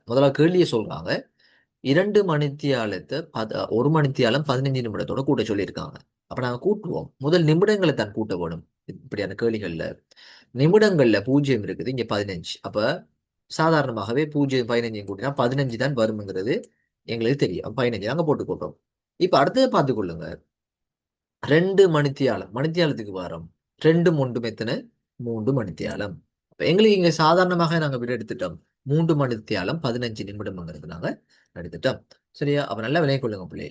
முதல்ல கேள்வியை சொல்றாங்க. 2 மணித்தியாலத்தை 1 மணித்தியாலம் 15 நிமிடத்தோட கூட்ட சொல்லியிருக்காங்க. அப்ப நாங்க கூட்டுவோம். முதல் நிமிடங்களை தான் கூட்ட வேணும். இப்படியான கேள்விகள்ல நிமிடங்கள்ல 0 இருக்குது, இங்க 15. அப்ப சாதாரணமாகவே 0 15 கூட்டினா 15 தான் வரும்ங்கிறது எங்களுக்கு தெரியும். 15 நாங்க போட்டு போட்டோம். இப்ப அடுத்தது பார்த்துக் கொள்ளுங்க. 2 மணித்தியாலம் மணித்தியாலத்துக்கு வரோம். 2 ஒன்றும் எத்தனை? 3 மணித்தியாலம். அப்ப எங்களுக்கு இங்க சாதாரணமாக நாங்க விட எடுத்துட்டோம். 3 மணித்தியாலம் 15 நிமிடம்ங்கிறது நாங்க எடுத்துட்டோம். சரியா? அப்ப நல்லா விலை கொள்ளுங்க பிள்ளை.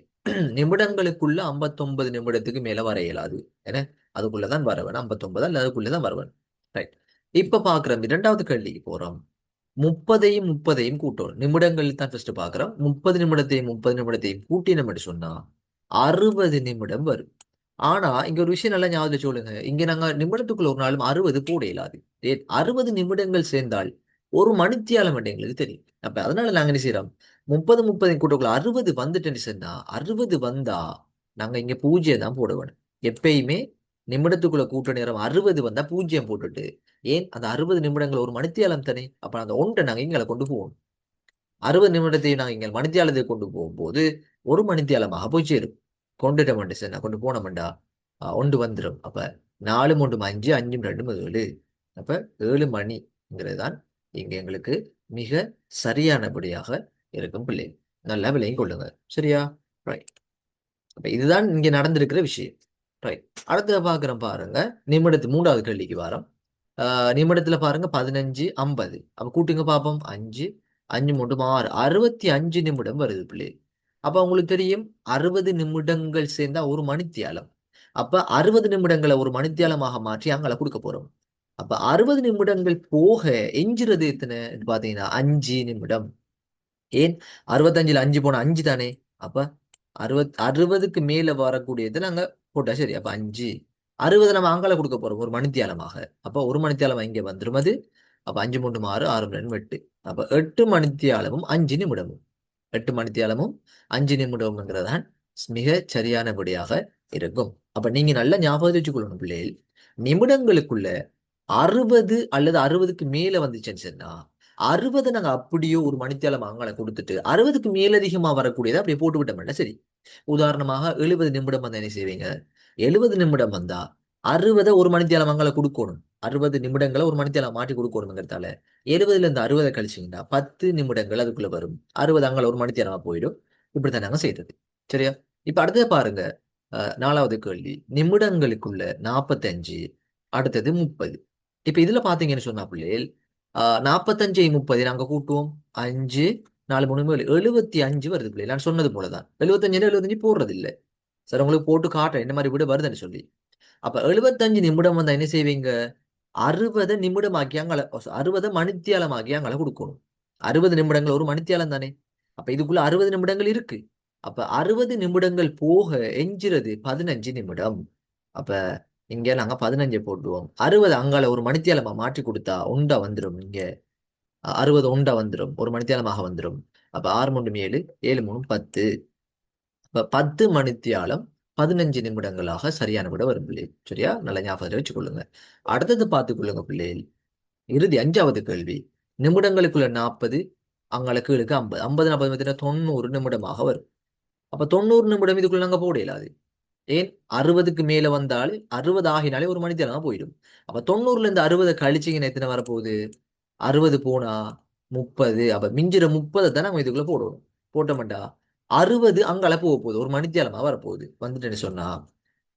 நிமிடங்களுக்குள்ள 59 நிமிடத்துக்கு மேல வர இயலாது. ஏன்னா அதுக்குள்ளதான் வர வேணும். 59 அல்ல அதுக்குள்ளதான் வர வேணும். ரைட். இப்ப பாக்குறோம், இரண்டாவது கேள்விக்கு போறோம். 30ஐயும் 30ஐயும் கூட்டணும். நிமிடங்கள் தான் ஃபர்ஸ்ட் பாக்குறோம். 30 நிமிடத்தையும் 30 நிமிடத்தையும் கூட்டினோம் என்று சொன்னா 60 நிமிடம் வரும். ஆனா இங்க ஒரு விஷயம் நல்லா ஞாபகத்துல சொல்லுங்க. இங்க நாங்க நிமிடத்துக்குள்ள ஒரு நாளும் 60 போட இயலாது. 60 நிமிடங்கள் சேர்ந்தால் ஒரு மணித்தியாலம் என்று எங்களுக்கு தெரியும். அப்ப அதனால நாங்க என்ன செய்யறோம், 30 30 கூட்டக்குள்ள 60 வந்துட்டுன்னு சொன்னா 60 வந்தா நாங்க இங்க 0 தான் போட வேணும். எப்பயுமே நிமிடத்துக்குள்ள கூட்ட நேரம் 60 வந்தா 0 போட்டுட்டு, ஏன் அந்த 60 நிமிடங்கள் ஒரு மணித்தியாலம் தானே, அப்ப அந்த ஒன்றை நாங்க இங்களை கொண்டு போவோம். 60 நிமிடத்தையும் நாங்க இங்க மணித்தியாலத்தை கொண்டு போகும்போது ஒரு மணித்தியாலமாக போய் சேரும். கொண்டுட்டோம் சார், நான் கொண்டு போனோம்டா ஒன்று வந்துடும். அப்ப 4 3 5 5 2 7. அப்ப 7 மணிங்கிறது தான் இங்க எங்களுக்கு மிக சரியானபடியாக இருக்கும் பிள்ளை. நல்லா விலையும் கொள்ளுங்க. சரியா? ரைட். அப்ப இதுதான் இங்க நடந்திருக்கிற விஷயம். ரைட். அடுத்த பாக்குறோம் பாருங்க. மூன்றாவது கேள்விக்கு வரோம். நிமிடத்துல பாருங்க 15 50. அப்ப கூட்டுங்க பார்ப்போம். 5 5 3 6 65 நிமிடம் வருது பிள்ளை. அப்ப உங்களுக்கு தெரியும் 60 நிமிடங்கள் சேர்ந்தா ஒரு மணித்தியாலம். அப்ப 60 நிமிடங்களை ஒரு மணித்தியாலமாக மாற்றி அங்கே கொடுக்க போறோம். அப்ப 60 நிமிடங்கள் போக எஞ்சுறது எத்தனை பாத்தீங்கன்னா 5 நிமிடம். ஏன் 65ல 5 போனா 5 தானே. அப்ப 60க்கு மேல வரக்கூடியது நாங்க போட்டா சரி. அப்ப 5 60 நம்ம அங்கால கொடுக்க போறோம் ஒரு மணித்தியாலமாக. அப்ப ஒரு மணித்தியாலம் இங்க வந்துடும் அது. அப்ப 5 3 6 6 2 8. அப்ப 8 மணித்தியாலமும் 5 நிமிடமும். 8 மணித்தியாலமும் 5 நிமிடம்ங்கிறதான் மிக சரியானபடியாக இருக்கும். அப்ப நீங்க நல்ல ஞாபகம் வச்சுக்கொள்ளணும் பிள்ளைகள். நிமிடங்களுக்குள்ள 60 அல்லது 60க்கு மேல வந்துச்சுன்னு சொன்னா 60 நாங்க அப்படியே ஒரு மணித்தியாலம் அங்கால கொடுத்துட்டு 60க்கு மேலதிகமா வரக்கூடியதை அப்படியே போட்டு விட்டோம்னா சரி. உதாரணமாக 70 நிமிடம் வந்தா என்ன செய்வீங்க? 70 நிமிடம் வந்தா 60 ஒரு மணித்தியாலம் அங்கால கொடுக்கணும். 60 நிமிடங்களை ஒரு மணித்தியாலம் மாற்றி கொடுக்கணுங்கிறதால 70ல இருந்து 60 கழிச்சீங்கன்னா 10 நிமிடங்கள் அதுக்குள்ள வரும். 60 அங்கால ஒரு மணித்தியாலமா போயிடும். இப்படித்தான் நாங்க செய்யறது. சரியா? இப்ப அடுத்தது பாருங்க. 4வது கேள்வி. நிமிடங்களுக்குள்ள 45, அடுத்தது 30. இப்ப இதுல பாத்தீங்கன்னு சொன்னா பிள்ளைகள் 45 30 நாங்க கூட்டுவோம். 5 4 3 7 75 வருது பிள்ளை. நான் சொன்னது போலதான் 75 75 போடுறது இல்லை. சார் உங்களுக்கு போட்டு காட்டுறேன் இந்த மாதிரி விட வருதுன்னு சொல்லி. அப்ப 75 நிமிடம் வந்தா என்ன செய்வீங்க? 60 நிமிடமாக்கி அங்கால 60 மணித்தியாலமாக்கி அங்கால கொடுக்கணும். 60 நிமிடங்கள் ஒரு மணித்தியாலம் தானே. அப்ப இதுக்குள்ள 60 நிமிடங்கள் இருக்கு. அப்ப 60 நிமிடங்கள் போக எஞ்சுறது 15 நிமிடம். அப்ப இங்க நாங்க 15 போட்டுவோம். 60 அங்கால ஒரு மணித்தியாலமா மாற்றி கொடுத்தா உண்டா வந்துடும். இங்க 60 உண்டா வந்துடும். ஒரு மணித்தியாலமாக வந்துடும். அப்ப 6 3 7 7 3 10. இப்ப 10 மணித்தியாலம் 15 நிமிடங்களாக சரியான விட வரும் பிள்ளை. சரியா? நல்ல ஞாபகத்தை வச்சுக்கொள்ளுங்க. அடுத்தது பார்த்துக் கொள்ளுங்க பிள்ளைகள். இறுதி 5வது கேள்வி. நிமிடங்களுக்குள்ள 40 அங்கால கீழுக்கு 50. 50 40 90 நிமிடமாக வரும். அப்ப 90 நிமிடம் இதுக்குள்ள நாங்க போட இயலாது. ஏன் 60க்கு மேல வந்தால் 60 ஆகினாலே ஒரு மணித்தியாலம் போயிடும். அப்ப 90ல இருந்து 60 கழிச்சீங்கன்னா எத்தனை வரப்போகுது? 60 போனா 30. அப்ப மிஞ்சிற 30 தான் நம்ம இதுக்குள்ள போடுவோம். போட்டோம்டா 60 அங்கால போக போகுது. ஒரு மணித்தியாலமா வரப்போகுது. வந்துட்டுன்னு சொன்னா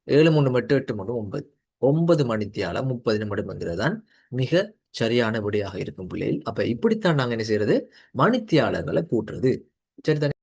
7 3 8 8 3 9. 9 மணித்தியாலம் 30 நிமிடம்ங்கிறது தான் மிக சரியானபடியாக இருக்கும் பிள்ளைகள். அப்ப இப்படித்தான் நாங்க என்ன செய்யறது? மணித்தியாலங்களை கூட்டுறது. சரி.